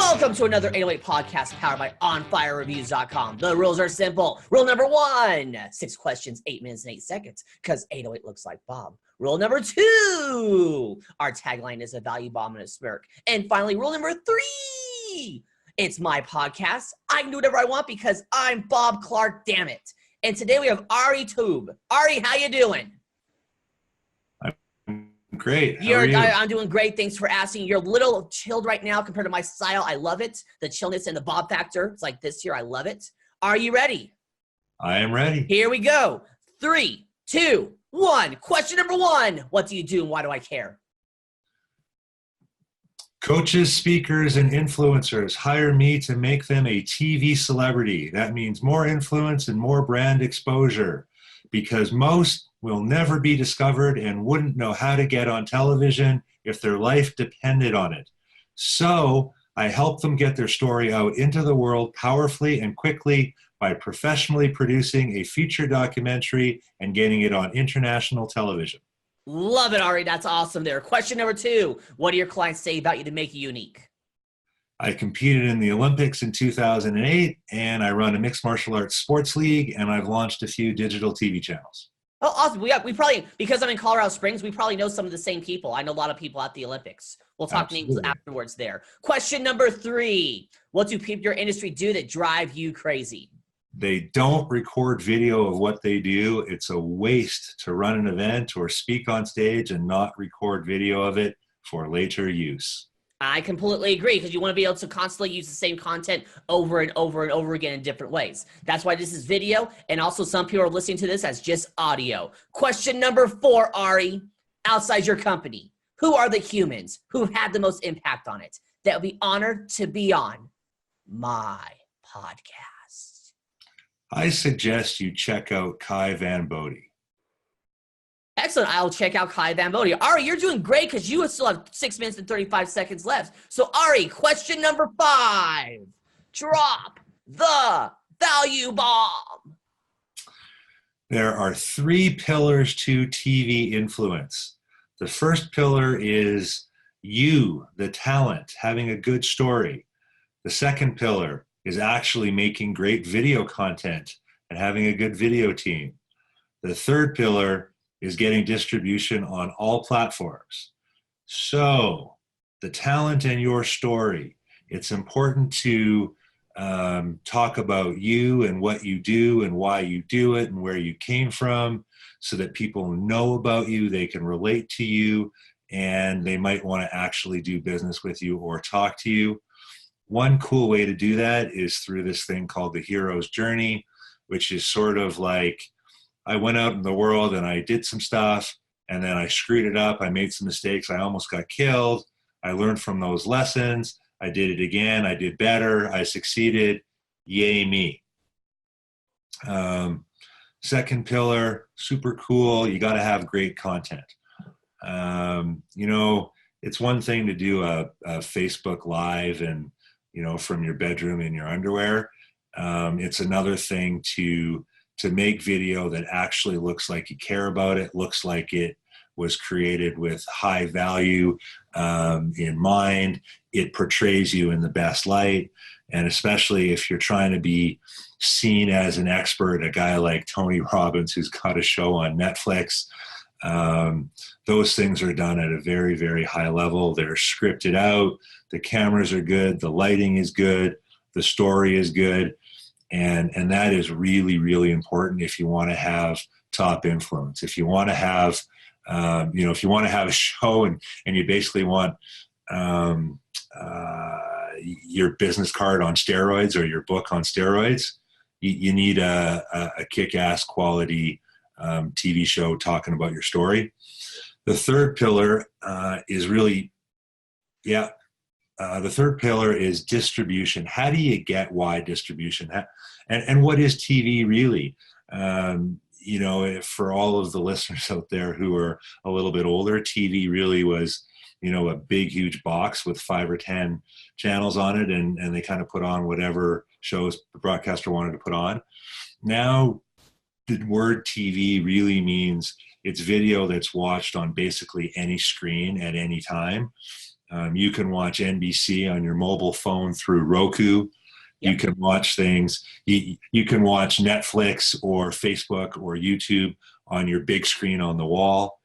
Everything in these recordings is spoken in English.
Welcome to another 808 podcast powered by OnFireReviews.com. The rules are simple. Rule number 1, 6 questions, 8 minutes and 8 seconds, because 808 looks like Bob. Rule number 2, our tagline is a value bomb and a smirk. And finally, rule number 3, it's my podcast. I can do whatever I want because I'm Bob Clark, damn it. And today we have Ari Taub. Ari, how you doing? Great. How are you? I'm doing great. Thanks for asking. You're a little chilled right now compared to my style. I love it. The chillness and the Bob factor. It's like this here. I love it. Are you ready? I am ready. Here we go. 3, 2, 1. Question number 1. What do you do and why do I care? Coaches, speakers, and influencers hire me to make them a TV celebrity. That means more influence and more brand exposure because most will never be discovered and wouldn't know how to get on television if their life depended on it. So I help them get their story out into the world powerfully and quickly by professionally producing a feature documentary and getting it on international television. Love it, Ari. That's awesome there. Question number 2. What do your clients say about you to make you unique? I competed in the Olympics in 2008, and I run a mixed martial arts sports league, and I've launched a few digital TV channels. Oh, awesome. We probably, because I'm in Colorado Springs, we probably know some of the same people. I know a lot of people at the Olympics. We'll talk names afterwards there. Question number 3. What do people in your industry do that drive you crazy? They don't record video of what they do. It's a waste to run an event or speak on stage and not record video of it for later use. I completely agree because you want to be able to constantly use the same content over and over and over again in different ways. That's why this is video, and also some people are listening to this as just audio. Question number 4, Ari, outside your company, who are the humans who have had the most impact on it that will be honored to be on my podcast? I suggest you check out Kai Van Bodie. Excellent. I'll check out Kai Van Bodie. Ari, you're doing great because you still have 6 minutes and 35 seconds left. So, Ari, question number 5. Drop the value bomb. There are 3 pillars to TV influence. The first pillar is you, the talent, having a good story. The second pillar is actually making great video content and having a good video team. The third pillar is getting distribution on all platforms. So the talent and your story, it's important to talk about you and what you do and why you do it and where you came from so that people know about you, they can relate to you, and they might want to actually do business with you or talk to you. One cool way to do that is through this thing called the hero's journey, which is sort of like, I went out in the world and I did some stuff and then I screwed it up. I made some mistakes. I almost got killed. I learned from those lessons. I did it again. I did better. I succeeded. Yay me. Second pillar, super cool. You got to have great content. It's one thing to do a Facebook Live and, from your bedroom in your underwear. It's another thing to make video that actually looks like you care about it, looks like it was created with high value in mind. It portrays you in the best light. And especially if you're trying to be seen as an expert, a guy like Tony Robbins who's got a show on Netflix, those things are done at a very, very high level. They're scripted out. The cameras are good. The lighting is good. The story is good. And that is really, really important if you want to have top influence. If you want to have, if you want to have a show and you basically want your business card on steroids or your book on steroids, you need a kick-ass quality TV show talking about your story. The third pillar is really, the third pillar is distribution. How do you get wide distribution? And what is TV really? For all of the listeners out there who are a little bit older, TV really was, a big, huge box with 5 or 10 channels on it, and they kind of put on whatever shows the broadcaster wanted to put on. Now, the word TV really means it's video that's watched on basically any screen at any time. You can watch NBC on your mobile phone through Roku. Yep. You can watch things. You can watch Netflix or Facebook or YouTube on your big screen on the wall.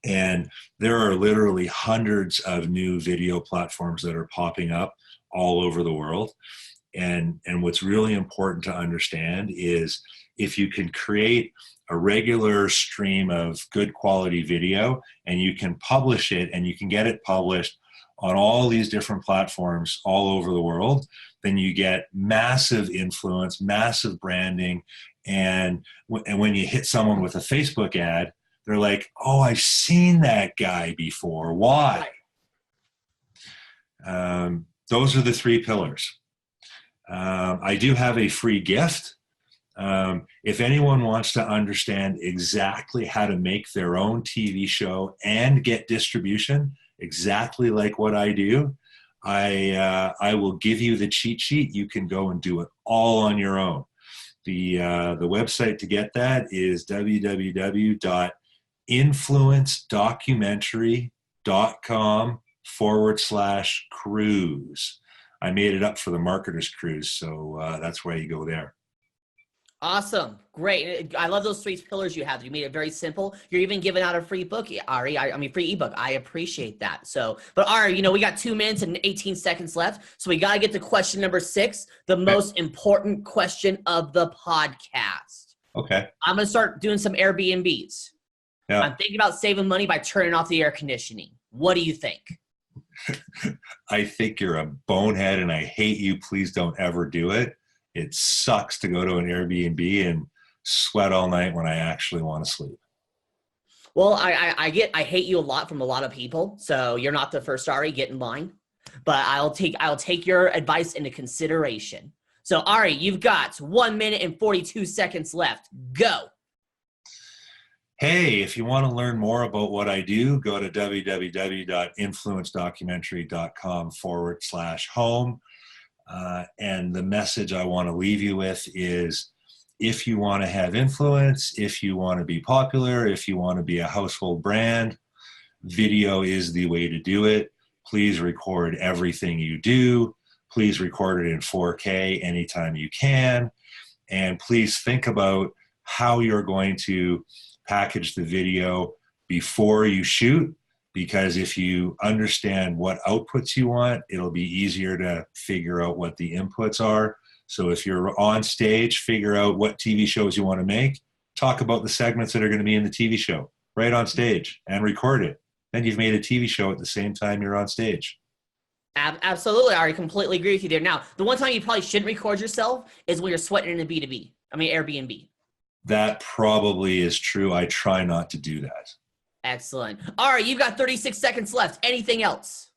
And there are literally hundreds of new video platforms that are popping up all over the world. And what's really important to understand is if you can create a regular stream of good quality video and you can publish it and you can get it published on all these different platforms all over the world, then you get massive influence, massive branding. And when you hit someone with a Facebook ad, they're like, oh, I've seen that guy before. Why? Those are the three pillars. I do have a free gift. If anyone wants to understand exactly how to make their own TV show and get distribution, exactly like what I do, I will give you the cheat sheet. You can go and do it all on your own. The website to get that is www.influencedocumentary.com/cruise. I made it up for the Marketers Cruise, so that's why you go there. Awesome. Great. I love those three pillars you have. You made it very simple. You're even giving out a free book, Ari. I mean, free ebook. I appreciate that. So, but Ari, we got 2 minutes and 18 seconds left. So we got to get to question number 6, the most important question of the podcast. Okay. I'm going to start doing some Airbnbs. Yeah. I'm thinking about saving money by turning off the air conditioning. What do you think? I think you're a bonehead and I hate you. Please don't ever do it. It sucks to go to an Airbnb and sweat all night when I actually want to sleep. Well, I hate you a lot from a lot of people. So you're not the first, Ari. Get in line. But I'll take your advice into consideration. So Ari, you've got 1 minute and 42 seconds left. Go. Hey, if you want to learn more about what I do, go to www.influencedocumentary.com/home. And the message I want to leave you with is, if you want to have influence, if you want to be popular, if you want to be a household brand, video is the way to do it. Please record everything you do. Please record it in 4K anytime you can. And please think about how you're going to package the video before you shoot, because if you understand what outputs you want, it'll be easier to figure out what the inputs are. So if you're on stage, figure out what TV shows you want to make, talk about the segments that are going to be in the TV show right on stage and record it. Then you've made a TV show at the same time you're on stage. Absolutely. I completely agree with you there. Now, the one time you probably shouldn't record yourself is when you're sweating in a B2B. I mean, Airbnb. That probably is true. I try not to do that. Excellent. All right, you've got 36 seconds left. Anything else?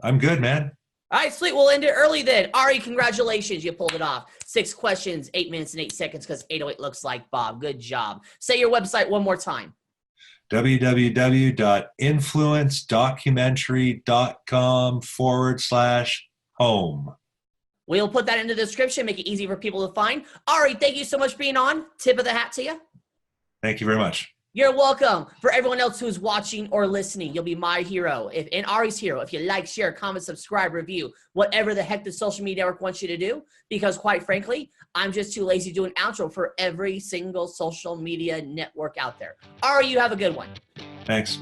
I'm good, man. All right, sweet. We'll end it early then. Ari, congratulations. You pulled it off. 6 questions, 8 minutes and 8 seconds because 808 looks like Bob. Good job. Say your website one more time. www.influencedocumentary.com/home. We'll put that in the description, make it easy for people to find. Ari, thank you so much for being on. Tip of the hat to you. Thank you very much. You're welcome. For everyone else who's watching or listening, you'll be my hero and Ari's hero if you like, share, comment, subscribe, review, whatever the heck the social media network wants you to do. Because quite frankly, I'm just too lazy to do an outro for every single social media network out there. Ari, you have a good one. Thanks.